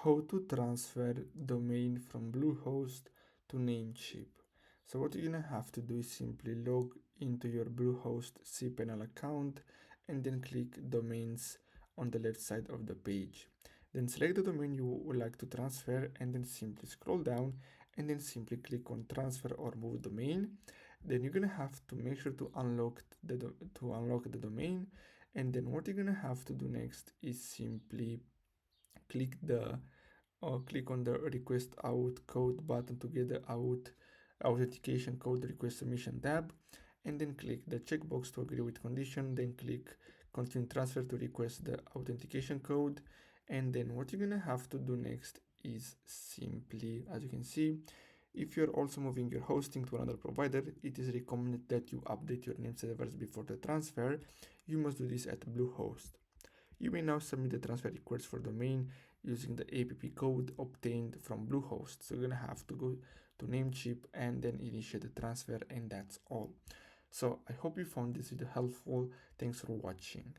how to transfer domain from Bluehost to Namecheap. So what you're gonna have to do is simply log into your Bluehost cPanel account and then click domains on the left side of the page. Then select the domain you would like to transfer and then simply scroll down and then simply click on transfer or move domain. Then you're gonna have to make sure to unlock the domain, and then what you're gonna have to do next is simply click the click on the request out code button to get the authentication code request submission tab, and then click the checkbox to agree with condition, then click continue transfer to request the authentication code. And then what you're gonna have to do next is simply, as you can see, if you're also moving your hosting to another provider, it is recommended that you update your name servers before the transfer. You must do this at Bluehost. You may now submit the transfer request for domain using the APP code obtained from Bluehost. So you're gonna have to go to Namecheap and then initiate the transfer, and that's all. So I hope you found this video helpful. Thanks for watching.